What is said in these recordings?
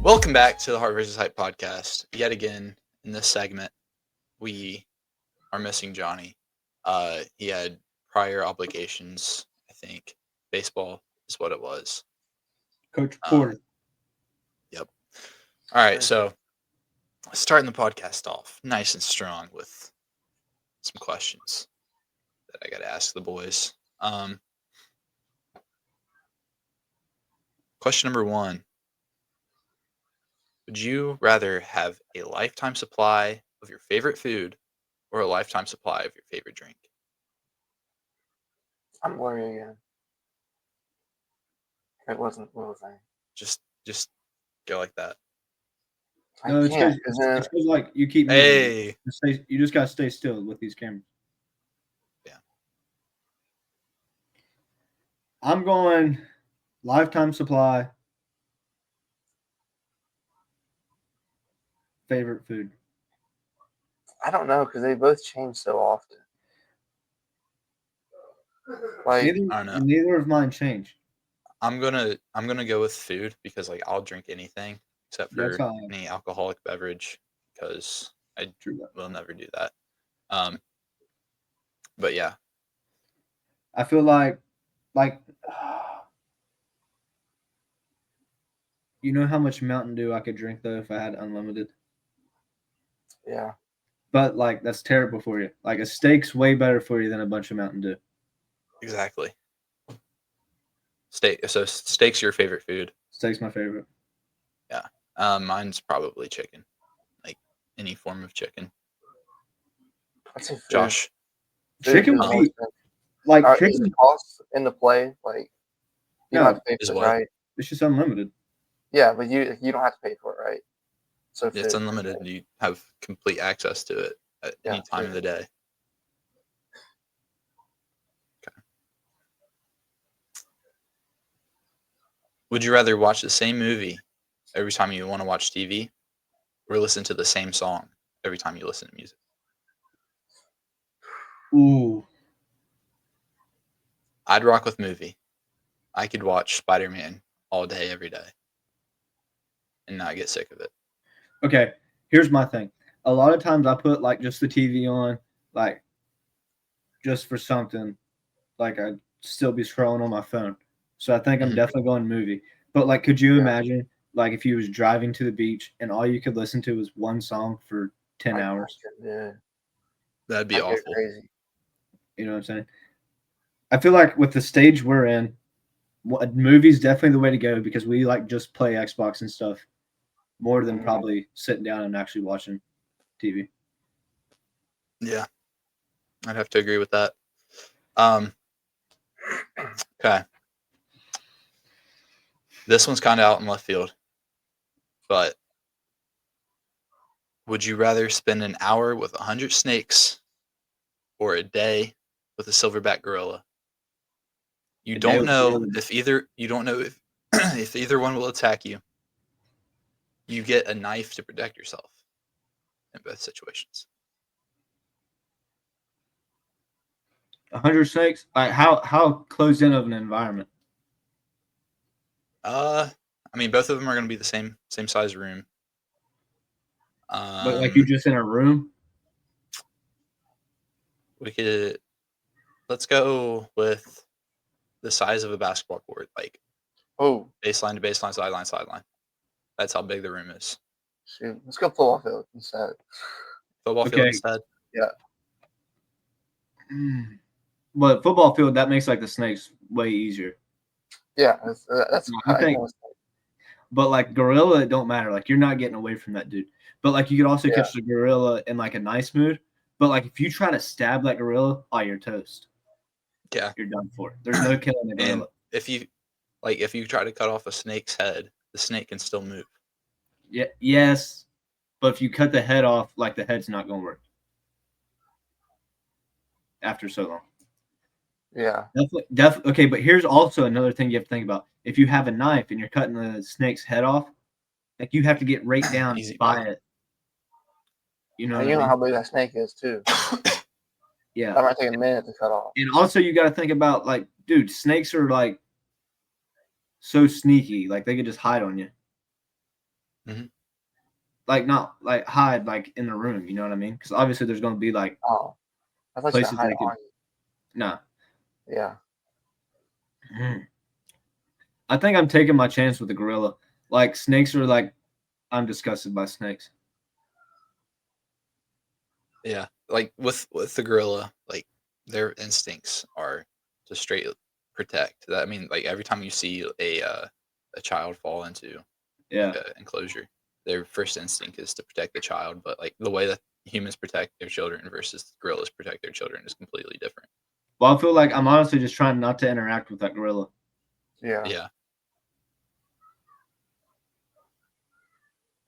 Welcome back to the Heart vs. Hype podcast. Yet again, in this segment, we are missing Johnny. He had prior obligations, I think. Baseball is what it was. Coach Porter. Yep. All right, so starting the podcast off nice and strong with some questions that I got to ask the boys. Question number 1. Would you rather have a lifetime supply of your favorite food or a lifetime supply of your favorite drink? I'm worried again. It wasn't. What was I? Just go like that. No, it's can't. because like you keep moving. Hey. You just gotta stay still with these cameras. Yeah. I'm going lifetime supply. Favorite food. I don't know because they both change so often. Like I don't know. Neither of mine change. I'm gonna go with food because like I'll drink anything except for any alcoholic beverage because I will never do that. But yeah, I feel like you know how much Mountain Dew I could drink though if I had unlimited. Yeah. But like that's terrible for you. Like a steak's way better for you than a bunch of Mountain Dew. Exactly. Steak. So steak's your favorite food? Steak's my favorite. Yeah. Mine's probably chicken. Like any form of chicken. That's a Josh. Chicken would be like chicken. Is cost in the play? Like you don't have to pay for it, right? It's just unlimited. Yeah, but you don't have to pay for it, right? So it's unlimited. You have complete access to it at any time of the day. Okay. Would you rather watch the same movie every time you want to watch TV or listen to the same song every time you listen to music? Ooh. I'd rock with movie. I could watch Spider-Man all day, every day and not get sick of it. Okay, here's my thing. A lot of times I put like just the TV on, like just for something. Like I'd still be scrolling on my phone. So I think I'm definitely going movie. But like, could you imagine like if you was driving to the beach and all you could listen to was one song for 10 hours? Yeah. That'd be awful. Crazy. You know what I'm saying? I feel like with the stage we're in, movie's definitely the way to go because we like just play Xbox and stuff more than probably sitting down and actually watching TV. Yeah, I'd have to agree with that. Okay. This one's kind of out in left field, but would you rather spend an hour with 100 snakes or a day with a silverback gorilla? You don't know if either if either one will attack you. You get a knife to protect yourself in both situations. 100 snakes? Like how closed in of an environment? I mean, both of them are going to be the same size room. But like you just in a room? Let's go with the size of a basketball court, like baseline to baseline, sideline, sideline. That's how big the room is. Shoot, let's go football field instead. Football field instead? Yeah. But football field, that makes like the snakes way easier. Yeah, that's I think. But like gorilla, it don't matter. Like you're not getting away from that dude. But like you could also catch the gorilla in like a nice mood. But like if you try to stab that gorilla, you're toast. Yeah, you're done for. There's no killing the gorilla. And if you try to cut off a snake's head, the snake can still move. Yeah. Yes, but if you cut the head off, like the head's not going to work after so long. Yeah. Definitely. Okay, but here's also another thing you have to think about. If you have a knife and you're cutting the snake's head off, like you have to get right down by it. You know how big that snake is too. Yeah. That might take a minute to cut off. And also you got to think about like, dude, snakes are like so sneaky. Like they could just hide on you. Mhm. Like not like hide like in the room. You know what I mean? Because obviously there's going to be like Oh, I thought you places could hide they could. on you. Nah. Yeah. I think I'm taking my chance with the gorilla. Like snakes are like, I'm disgusted by snakes. Yeah, like with the gorilla, like their instincts are to straight protect. That I mean, like every time you see a child fall into Yeah. like a enclosure, their first instinct is to protect the child. But like the way that humans protect their children versus gorillas protect their children is completely different. Well, I feel like I'm honestly just trying not to interact with that gorilla. Yeah. Yeah.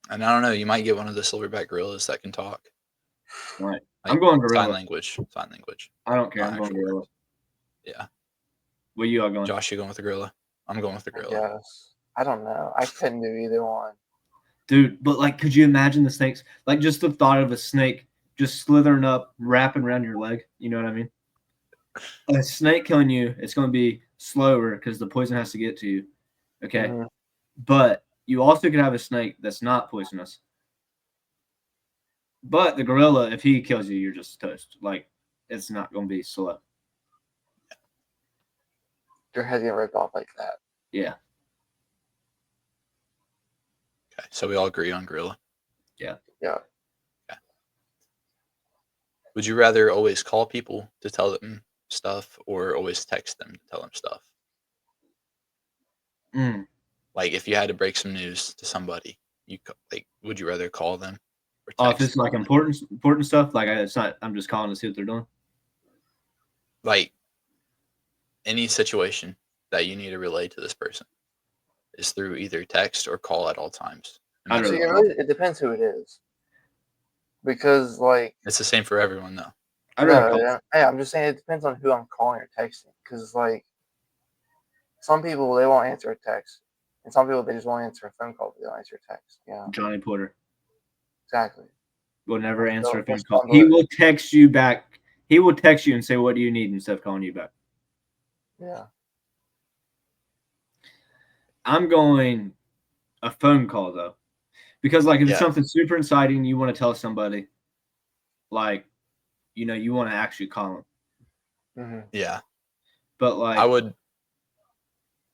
And I don't know, you might get one of the silverback gorillas that can talk. Right. Like I'm going sign gorilla. language. Sign language. I don't care. Not I'm going actual gorilla. words. Yeah. Where you are going? Josh, you going with the gorilla? I'm going with the I gorilla. guess. I don't know. I couldn't do either one. Dude, but like, could you imagine the snakes? Like, just the thought of a snake just slithering up, wrapping around your leg. You know what I mean? A snake killing you, it's going to be slower because the poison has to get to you. Okay. Mhm. But you also could have a snake that's not poisonous. But the gorilla, if he kills you, you're just toast. Like, it's not going to be slow. Your head getting ripped off like that. Yeah. Okay, so we all agree on gorilla. Yeah. Okay. Would you rather always call people to tell them stuff or always text them to tell them stuff? Like if you had to break some news to somebody, like would you rather call them or Oh, if text it's like important stuff, like it's not. I'm just calling to see what they're doing. like any situation that you need to relay to this person is through either text or call at all times. no I'd matter See, rather what. it depends who it is. Because, like, It's the same for everyone though. I'd rather no, call. yeah, hey, I'm just saying it depends on who I'm calling or texting. Because, like, some people, they won't answer a text. And some people, they just won't answer a phone call, but they'll answer a text. Yeah, Johnny Porter exactly. will never answer a phone just call. bundle He it. will text you back. He will text you and say, "What do you need?" instead of calling you back. Yeah. I'm going a phone call though, because like if it's Yeah. something super exciting you want to tell somebody, like, you know, you want to actually call them. Mm-hmm. Yeah. But like,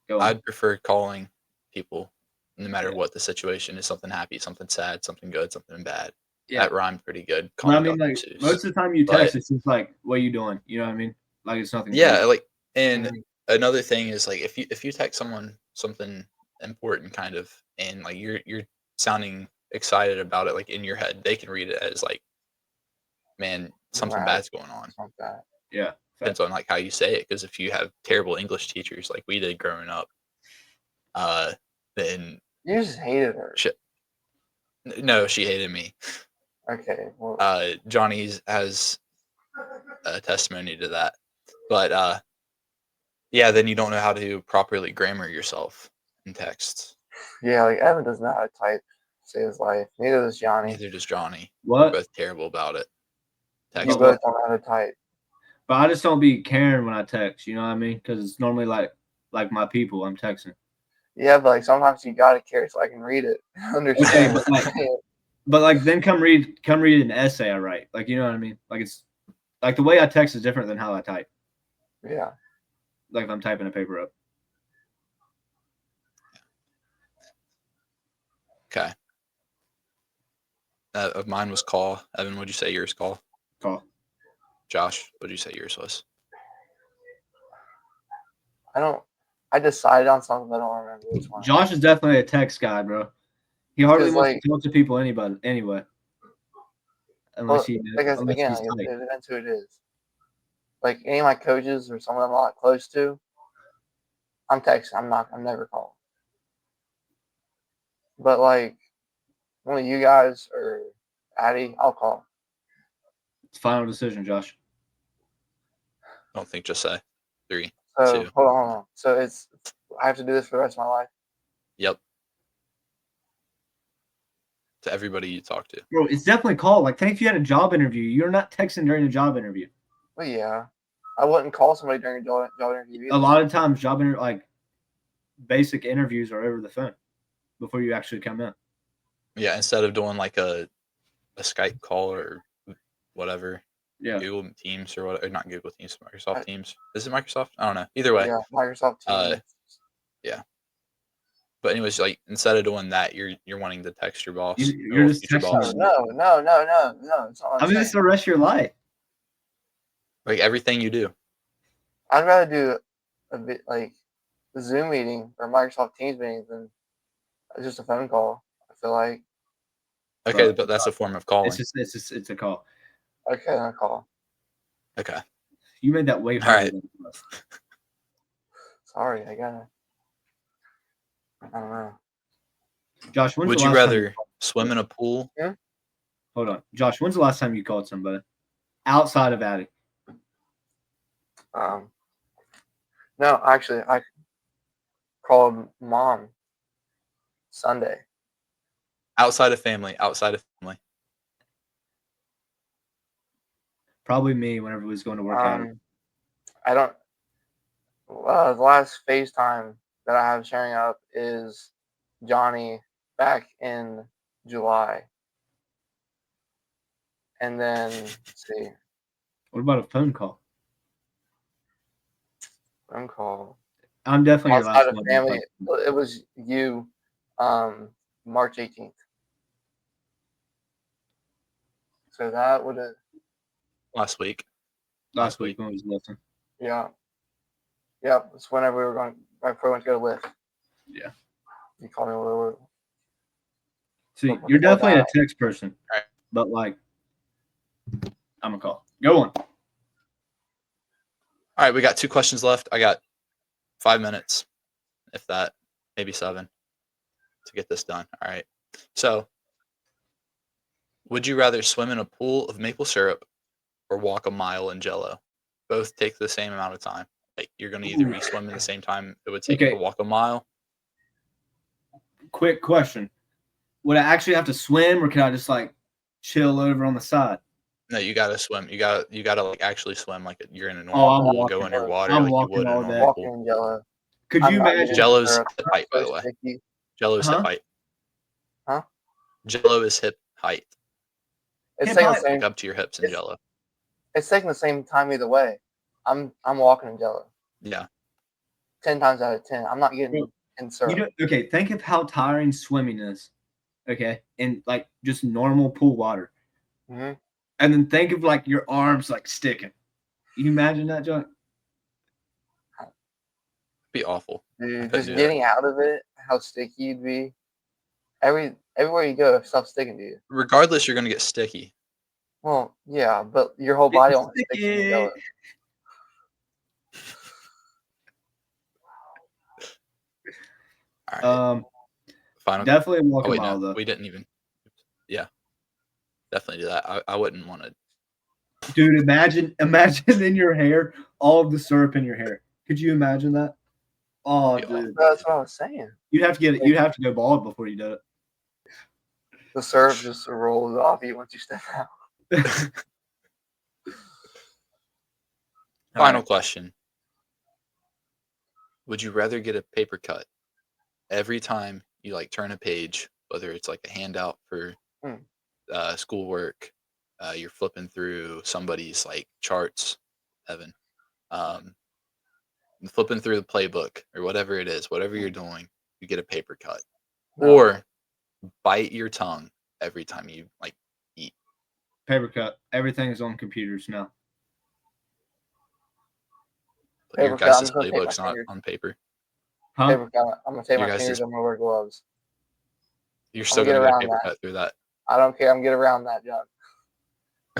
I'd prefer calling people no matter Yeah. what the situation is, something happy, something sad, something good, something bad. Yeah. That rhymed pretty good. But I Calling mean, Dr. like Seuss. most of the time you But- text, it's just like, "What are you doing?" You know what I mean? Like it's nothing. Yeah, crazy. like and Mhm. another thing is like if you text someone something important kind of and like you're sounding excited about it like in your head, they can read it as like, man, something Right. bad's going on. It's not that. Yeah. Depends on like how you say it, because if you have terrible English teachers like we did growing up, then You just hated her. no, she hated me. Okay. Well, Johnny's has a testimony to that. But yeah, then you don't know how to properly grammar yourself in text. yeah, like Evan doesn't know how to type to save his life. Neither does Johnny. Neither does Johnny. What? We're both terrible about it. You Text. both don't know how to type. But I just don't be caring when I text. You know what I mean? Because it's normally like my people I'm texting. Yeah, but like sometimes you gotta care so I can read it. Understand? but, like- But like then come read an essay I write. Like, you know what I mean? Like it's like the way I text is different than how I type. yeah. Like if I'm typing a paper up. Okay. Of mine was call. Evan, what'd you say yours call? Call. Josh, what'd you say yours was? I decided on something, but I don't remember which one. Josh is definitely a text guy, bro. He hardly Because, wants like- to talk to people anyway. Unless he Like unless again, he's like, tight. it depends who it is. Like any of my coaches or someone I'm not close to, I'm texting. I'm never calling. But like one of you guys or Addie, I'll call. It's final decision, Josh. Don't think, just say 3. So Two. hold on. So I have to do this for the rest of my life. Yep. To everybody you talk to. Bro, it's definitely call. Like think if you had a job interview, you're not texting during a job interview. Well, yeah. I wouldn't call somebody during a job interview either. A lot of times, like basic interviews are over the phone before you actually come in. Yeah, instead of doing like a Skype call or whatever, Yeah. Google Teams or whatever, not Google Teams, Microsoft Teams. Is it Microsoft? I don't know. Either way. Yeah, Microsoft Teams. Yeah. But anyways, like instead of doing that, you're wanting to text your boss. You're or just future texting boss. them. No. That's all I mean, it's the rest of your life. Like everything you do. I'd rather do a bit like a Zoom meeting or Microsoft Teams meeting than just a phone call. I feel like. Okay, but that's a form of calling. It's a call. Okay, then a call. Okay. You made that way harder than it was. Sorry, I don't know. Josh, would you rather swim in a pool? Yeah. Hold on. Josh, when's the last time you called somebody outside of Addie? No, actually, I called Mom Sunday. Outside of family. Probably me whenever we was going to work out. I don't. The last FaceTime that I have showing up is Johnny back in July. And then, let's see. What about a phone call? Phone call. I'm definitely your Outside last of family, it was you, March 18th. So that would have. Last week. Last week when we was lifting. Yeah. Yeah, it's whenever we were going, right before we went to go to lift. Yeah. You called me a little. See, you're definitely a text person, but like, I'm gonna call. Go on. All right, we got 2 questions left. I got 5 minutes, if that, maybe 7, to get this done. All right. So, would you rather swim in a pool of maple syrup or walk a mile in Jell-O? Both take the same amount of time. Like you're going to either be swimming the same time it would take to walk a mile. Quick question: would I actually have to swim, or can I just like chill over on the side? No, you got to swim. You got to like actually swim like you're in a normal pool. Go underwater I'm like you would in a normal pool. Walking in Jell-O. Could you imagine? Jell-O's hip height, by the way. Jell-O's hip height. Huh? Jell-O is hip height. It's taking the same, like up to your hips in Jell-O. It's taking the same time either way. I'm walking in Jell-O. Yeah. 10 times out of 10. I'm not getting in syrup. Okay, think of how tiring swimming is. Okay, in like just normal pool water. Mm-hmm. And then think of like your arms like sticking. You imagine that, John? It'd be awful. Dude, just getting out of it, how sticky you'd be. Everywhere you go, stuff's sticking to you. Regardless, you're gonna get sticky. Well, yeah, but your whole body won't stick to you. All right. Final. Definitely walk a mile though. We didn't even. Yeah. Definitely do that. I wouldn't want to. Dude, imagine in your hair, all of the syrup in your hair. Could you imagine that? Oh, dude. That's what I was saying. You'd have to go bald before you did it. The syrup just rolls off you once you step out. Final question. Would you rather get a paper cut every time you like turn a page, whether it's like a handout for schoolwork, you're flipping through somebody's like charts, Evan, flipping through the playbook or whatever it is, whatever you're doing, you get a paper cut, or bite your tongue every time you like eat? Paper cut. Everything is on computers now. But your guys' playbook's not on paper. Huh? Paper cut. I'm gonna take my fingers. I'm gonna wear gloves. You're still gonna get a paper cut through that. I don't care. I'm gonna get around that, John.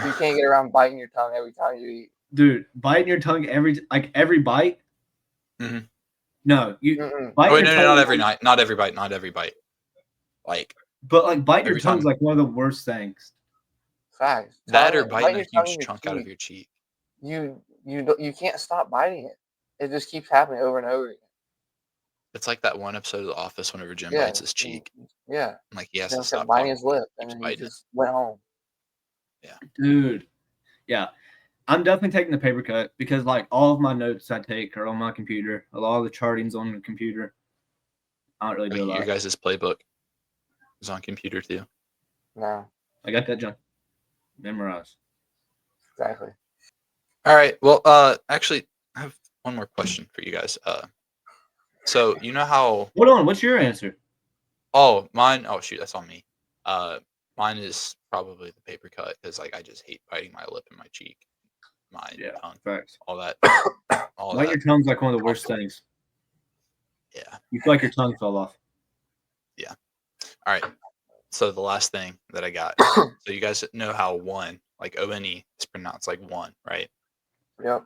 You can't get around biting your tongue every time you eat. Dude, biting your tongue every bite. Mm-hmm. No, you. Bite your tongue not every night. Not every bite. Not every bite. Like. But like biting your tongue is like one of the worst things. Facts. That or biting a huge chunk out of your cheek. You can't stop biting it. It just keeps happening over and over again. It's like that one episode of The Office whenever Jim bites his cheek. Yeah. Like he has to stop biting his lip, and then he just went home. Yeah. Dude. Yeah. I'm definitely taking the paper cut because like all of my notes I take are on my computer. A lot of the charting's on the computer. I don't really do a Your lot. guys' playbook is on computer too. No, I got that, John. Memorized. exactly. All right. Well, actually, I have one more question for you guys. So you know how? Hold on. What's your answer? Oh, mine. Oh shoot, that's on me. Mine is probably the paper cut because like I just hate biting my lip and my cheek, my tongue, Facts. all that, all Like that. your tongue's like one of the worst things. Yeah. You feel like your tongue fell off. Yeah. All right. So the last thing that I got. So you guys know how one, like O-N-E, is pronounced like one, right? Yep.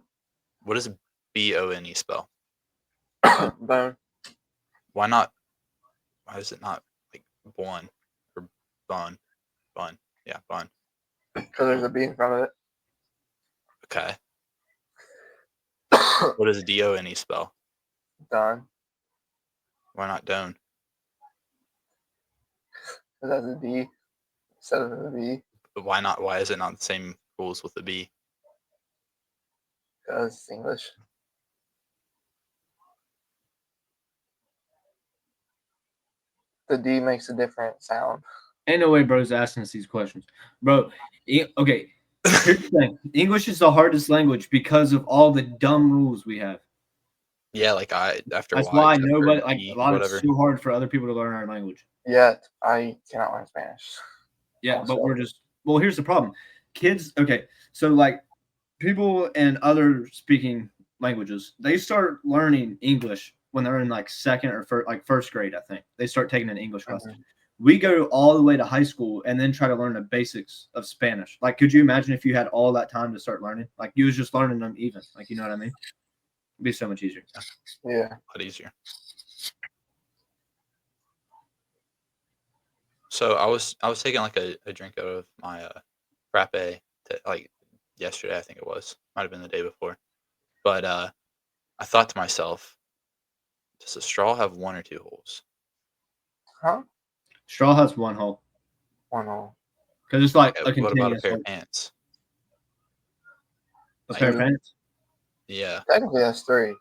What does B-O-N-E spell? Bone. Why not? Why is it not like one or bun? Bun. Yeah, bun. Because there's a B in front of Okay. it. What does D-O-N-E spell? Done. Why not don't? Because that's a D instead of a B. But why not? Why is it not the same rules with the B? Because it's English. The D makes a different sound. Ain't no way bro's asking us these questions. Bro, okay. Here's the thing. English is the hardest language because of all the dumb rules we have. Yeah, like after That's Y, why after nobody like E, a lot whatever. it's so hard for other people to learn our language. Yet I cannot learn Spanish. Yeah, Also. but we're just here's the problem. Kids, okay, so like people in other speaking languages, they start learning English when they're in like second or first grade, I think. They start taking an English class. Mhm. We go all the way to high school and then try to learn the basics of Spanish. Like, could you imagine if you had all that time to start learning? Like, you was just learning them even. Like, you know what I mean? It'd be so much easier. Yeah. A lot easier. So I was taking like a drink out of my frappe like yesterday, I think it was. Might have been the day before. But I thought to myself, does a straw have one or two holes? Huh? Straw has one hole One hole. because it's like Okay, a what about a continuous pair hole. of pants? A pair of Two. pants? Yeah. Technically, that's three.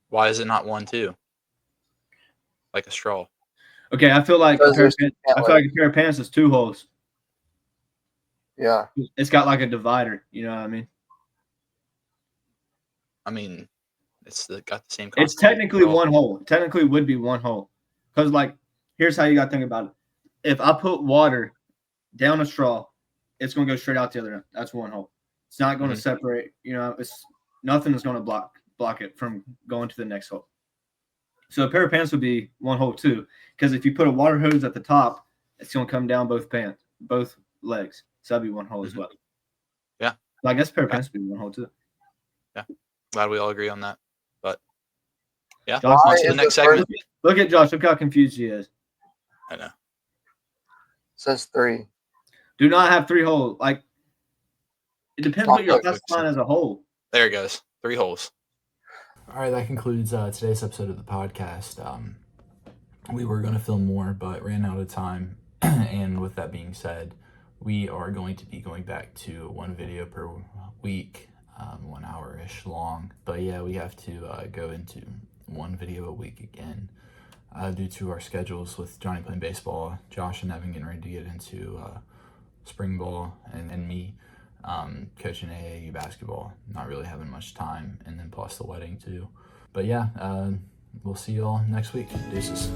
Why is it not one, two? Like a straw. Okay, I feel like Because a pair of there's pants, I feel like a pair of pants is two holes. Yeah. It's got like a divider. You know what I mean? I mean, it's got the same It's concept. technically one hole. It technically would be one hole. Because, like, here's how you got to think about it. If I put water down a straw, it's going to go straight out the other end. That's one hole. It's not going to separate. You know, it's nothing is going to block it from going to the next hole. So a pair of pants would be one hole too. Because if you put a water hose at the top, it's going to come down both legs. So that'd be one hole as well. Yeah. So I guess a pair of pants would be one hole too. Glad we all agree on that. But yeah, Josh, on to the next segment. Look at Josh. Look how confused he is. I know. Says three. Do not have three holes. Like, it depends what you're classifying as a hole. There it goes. 3 holes. All right, that concludes today's episode of the podcast. We were going to film more, but ran out of time. And with that being said, we are going to be going back to one video per week, 1 hour-ish long. But yeah, we have to go into one video a week again due to our schedules with Johnny playing baseball, Josh and Evan getting ready to get into spring ball, and me coaching AAU basketball, not really having much time, and then plus the wedding too. But yeah, we'll see you all next week. Deuces.